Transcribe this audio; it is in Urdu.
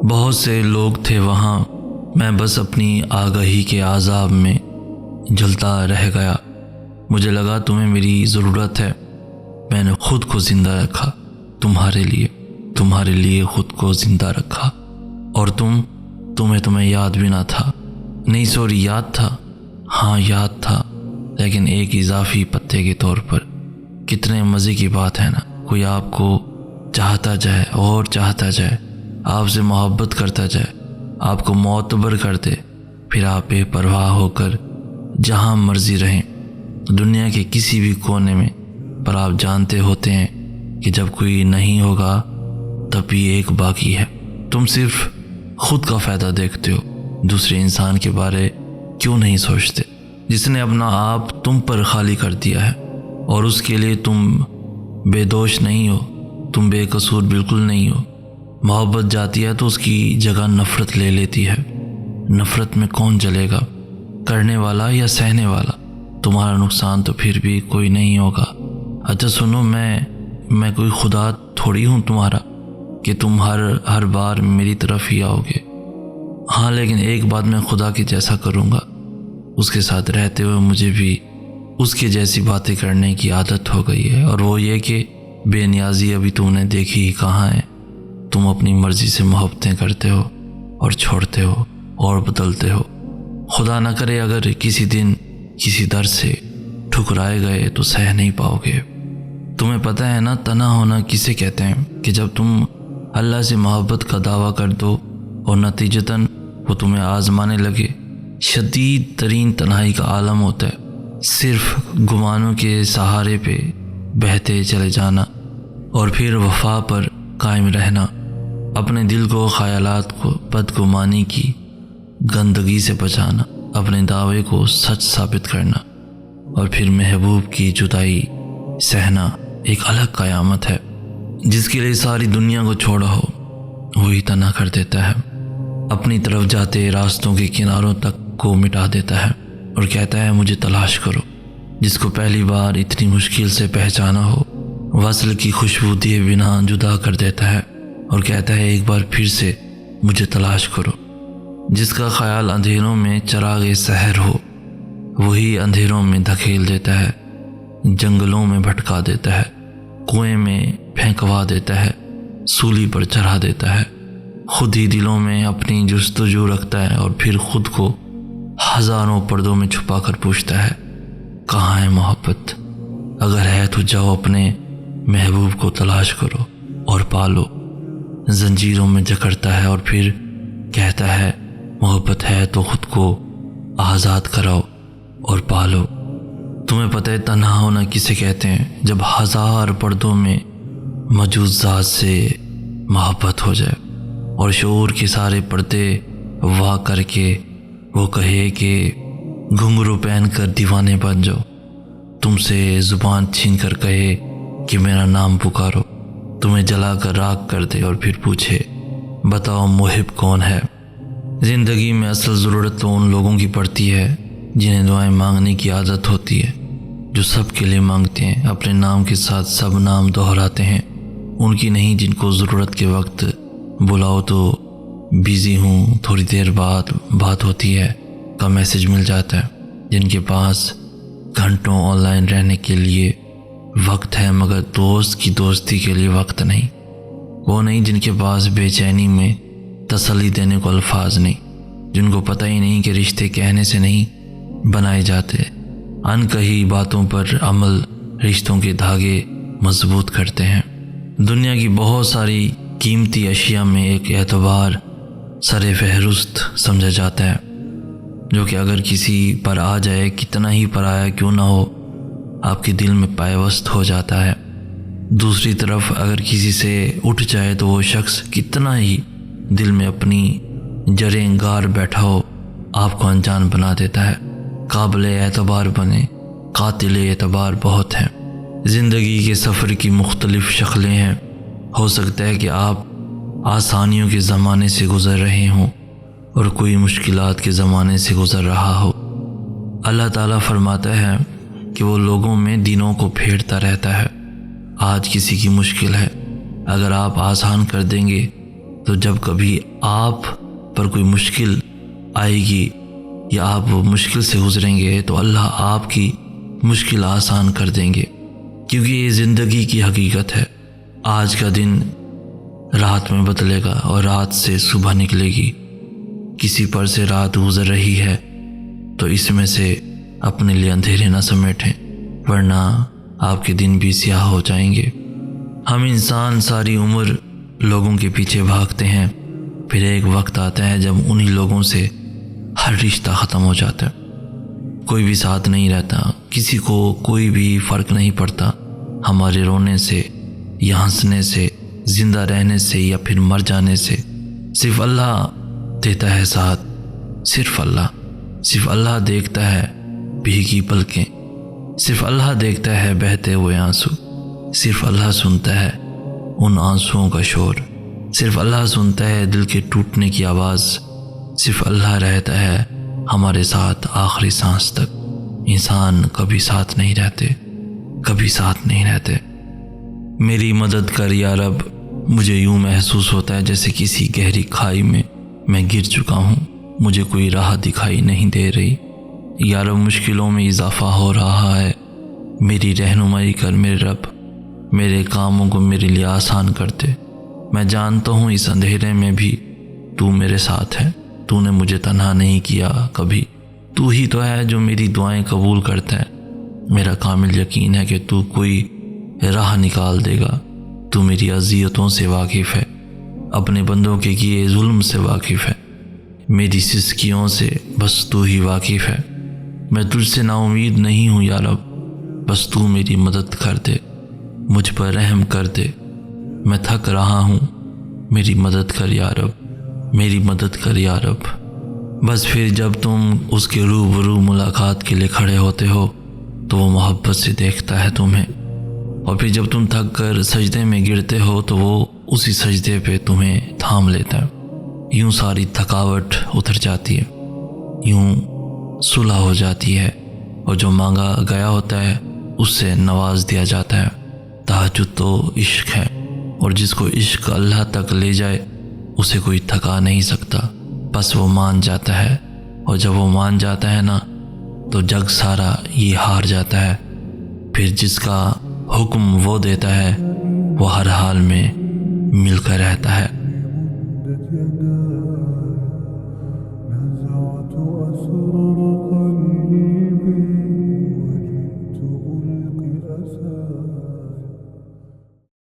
بہت سے لوگ تھے وہاں، میں بس اپنی آگہی کے عذاب میں جلتا رہ گیا۔ مجھے لگا تمہیں میری ضرورت ہے، میں نے خود کو زندہ رکھا تمہارے لیے خود کو زندہ رکھا، اور تمہیں یاد بھی نہ تھا۔ نہیں سوری، یاد تھا، ہاں یاد تھا، لیکن ایک اضافی پتے کے طور پر۔ کتنے مزے کی بات ہے نا، کوئی آپ کو چاہتا جائے اور چاہتا جائے، آپ سے محبت کرتا جائے، آپ کو معتبر کر دے، پھر آپ بے پرواہ ہو کر جہاں مرضی رہیں، دنیا کے کسی بھی کونے میں، پر آپ جانتے ہوتے ہیں کہ جب کوئی نہیں ہوگا تب بھی ایک باقی ہے۔ تم صرف خود کا فائدہ دیکھتے ہو، دوسرے انسان کے بارے کیوں نہیں سوچتے، جس نے اپنا آپ تم پر خالی کر دیا ہے، اور اس کے لیے تم بے دوش نہیں ہو، تم بے قصور بالکل نہیں ہو۔ محبت جاتی ہے تو اس کی جگہ نفرت لے لیتی ہے۔ نفرت میں کون جلے گا، کرنے والا یا سہنے والا؟ تمہارا نقصان تو پھر بھی کوئی نہیں ہوگا۔ اچھا سنو، میں کوئی خدا تھوڑی ہوں تمہارا کہ تم ہر بار میری طرف ہی آؤ گے۔ ہاں، لیکن ایک بات میں خدا کے جیسا کروں گا، اس کے ساتھ رہتے ہوئے مجھے بھی اس کے جیسی باتیں کرنے کی عادت ہو گئی ہے، اور وہ یہ کہ بے نیازی ابھی تم نے دیکھی ہی کہاں ہے۔ تم اپنی مرضی سے محبتیں کرتے ہو اور چھوڑتے ہو اور بدلتے ہو۔ خدا نہ کرے اگر کسی دن کسی در سے ٹھکرائے گئے تو سہ نہیں پاؤ گے۔ تمہیں پتہ ہے نا تنہا ہونا کسے کہتے ہیں؟ کہ جب تم اللہ سے محبت کا دعویٰ کر دو اور نتیجتاً وہ تمہیں آزمانے لگے۔ شدید ترین تنہائی کا عالم ہوتا ہے، صرف گمانوں کے سہارے پہ بہتے چلے جانا، اور پھر وفا پر قائم رہنا، اپنے دل کو خیالات کو بدگمانی کی گندگی سے بچانا، اپنے دعوے کو سچ ثابت کرنا، اور پھر محبوب کی جدائی سہنا ایک الگ قیامت ہے۔ جس کے لیے ساری دنیا کو چھوڑا ہو وہی تنہا کر دیتا ہے، اپنی طرف جاتے راستوں کے کناروں تک کو مٹا دیتا ہے اور کہتا ہے مجھے تلاش کرو۔ جس کو پہلی بار اتنی مشکل سے پہچانا ہو وصل کی خوشبو دیے بنا جدا کر دیتا ہے اور کہتا ہے ایک بار پھر سے مجھے تلاش کرو۔ جس کا خیال اندھیروں میں چراغ سحر ہو وہی اندھیروں میں دھکیل دیتا ہے، جنگلوں میں بھٹکا دیتا ہے، کنویں میں پھینکوا دیتا ہے، سولی پر چڑھا دیتا ہے، خود ہی دلوں میں اپنی جستجو رکھتا ہے، اور پھر خود کو ہزاروں پردوں میں چھپا کر پوچھتا ہے کہاں ہے محبت؟ اگر ہے تو جاؤ اپنے محبوب کو تلاش کرو اور پالو۔ زنجیروں میں جکڑتا ہے اور پھر کہتا ہے محبت ہے تو خود کو آزاد کراؤ اور پالو۔ تمہیں پتہ ہے تنہا ہونا کسے کہتے ہیں؟ جب ہزار پردوں میں موجود ذات سے محبت ہو جائے اور شعور کے سارے پردے وا کر کے وہ کہے کہ گھنگرو پہن کر دیوانے بن جاؤ، تم سے زبان چھین کر کہے کہ میرا نام پکارو، تمہیں جلا کر راکھ کر دے اور پھر پوچھے بتاؤ محب کون ہے۔ زندگی میں اصل ضرورت تو ان لوگوں کی پڑتی ہے جنہیں دعائیں مانگنے کی عادت ہوتی ہے، جو سب کے لیے مانگتے ہیں، اپنے نام کے ساتھ سب نام دہراتے ہیں، ان کی نہیں جن کو ضرورت کے وقت بلاؤ تو بیزی ہوں، تھوڑی دیر بعد بات ہوتی ہے کا میسج مل جاتا ہے، جن کے پاس گھنٹوں آن لائن رہنے کے لیے وقت ہے مگر دوست کی دوستی کے لیے وقت نہیں، وہ نہیں جن کے پاس بے چینی میں تسلی دینے کو الفاظ نہیں، جن کو پتہ ہی نہیں کہ رشتے کہنے سے نہیں بنائے جاتے، ان کہی باتوں پر عمل رشتوں کے دھاگے مضبوط کرتے ہیں۔ دنیا کی بہت ساری قیمتی اشیاء میں ایک اعتبار سر فہرست سمجھا جاتا ہے، جو کہ اگر کسی پر آ جائے کتنا ہی پرایا کیوں نہ ہو آپ کے دل میں پیوست ہو جاتا ہے۔ دوسری طرف اگر کسی سے اٹھ جائے تو وہ شخص کتنا ہی دل میں اپنی جڑیں گار بیٹھا ہو آپ کو انجان بنا دیتا ہے۔ قابل اعتبار بنے، قاتل اعتبار بہت ہیں۔ زندگی کے سفر کی مختلف شکلیں ہیں، ہو سکتا ہے کہ آپ آسانیوں کے زمانے سے گزر رہے ہوں اور کوئی مشکلات کے زمانے سے گزر رہا ہو۔ اللہ تعالیٰ فرماتا ہے کہ وہ لوگوں میں دینوں کو پھیرتا رہتا ہے، آج کسی کی مشکل ہے، اگر آپ آسان کر دیں گے تو جب کبھی آپ پر کوئی مشکل آئے گی یا آپ وہ مشکل سے گزریں گے تو اللہ آپ کی مشکل آسان کر دیں گے، کیونکہ یہ زندگی کی حقیقت ہے۔ آج کا دن رات میں بدلے گا اور رات سے صبح نکلے گی۔ کسی پر سے رات گزر رہی ہے تو اس میں سے اپنے لیے اندھیرے نہ سمیٹیں، ورنہ آپ کے دن بھی سیاہ ہو جائیں گے۔ ہم انسان ساری عمر لوگوں کے پیچھے بھاگتے ہیں، پھر ایک وقت آتا ہے جب انہی لوگوں سے ہر رشتہ ختم ہو جاتا ہے، کوئی بھی ساتھ نہیں رہتا، کسی کو کوئی بھی فرق نہیں پڑتا ہمارے رونے سے یا ہنسنے سے، زندہ رہنے سے یا پھر مر جانے سے۔ صرف اللہ دیتا ہے ساتھ، صرف اللہ دیکھتا ہے بھیگی پلکیں، صرف اللہ دیکھتا ہے بہتے ہوئے آنسو، صرف اللہ سنتا ہے ان آنسوؤں کا شور، صرف اللہ سنتا ہے دل کے ٹوٹنے کی آواز، صرف اللہ رہتا ہے ہمارے ساتھ آخری سانس تک۔ انسان کبھی ساتھ نہیں رہتے۔ میری مدد کر یا رب، مجھے یوں محسوس ہوتا ہے جیسے کسی گہری کھائی میں گر چکا ہوں، مجھے کوئی راہ دکھائی نہیں دے رہی۔ یا رب، مشکلوں میں اضافہ ہو رہا ہے، میری رہنمائی کر میرے رب، میرے کاموں کو میرے لیے آسان کر دے۔ میں جانتا ہوں اس اندھیرے میں بھی تو میرے ساتھ ہے، تو نے مجھے تنہا نہیں کیا کبھی، تو ہی تو ہے جو میری دعائیں قبول کرتا ہے۔ میرا کامل یقین ہے کہ تو کوئی راہ نکال دے گا، تو میری اذیتوں سے واقف ہے، اپنے بندوں کے کیے ظلم سے واقف ہے، میری سسکیوں سے بس تو ہی واقف ہے۔ میں تجھ سے نا امید نہیں ہوں یا رب، بس تو میری مدد کر دے، مجھ پر رحم کر دے، میں تھک رہا ہوں، میری مدد کر یا رب، میری مدد کر یا رب۔ بس پھر جب تم اس کے روبرو ملاقات کے لیے کھڑے ہوتے ہو تو وہ محبت سے دیکھتا ہے تمہیں، اور پھر جب تم تھک کر سجدے میں گرتے ہو تو وہ اسی سجدے پہ تمہیں تھام لیتا ہے۔ یوں ساری تھکاوٹ اتر جاتی ہے، یوں صلح ہو جاتی ہے، اور جو مانگا گیا ہوتا ہے اس سے نواز دیا جاتا ہے۔ تہجد تو عشق ہے، اور جس کو عشق اللہ تک لے جائے اسے کوئی تھکا نہیں سکتا، بس وہ مان جاتا ہے، اور جب وہ مان جاتا ہے نا تو جگ سارا یہ ہار جاتا ہے۔ پھر جس کا حکم وہ دیتا ہے وہ ہر حال میں مل کر رہتا ہے۔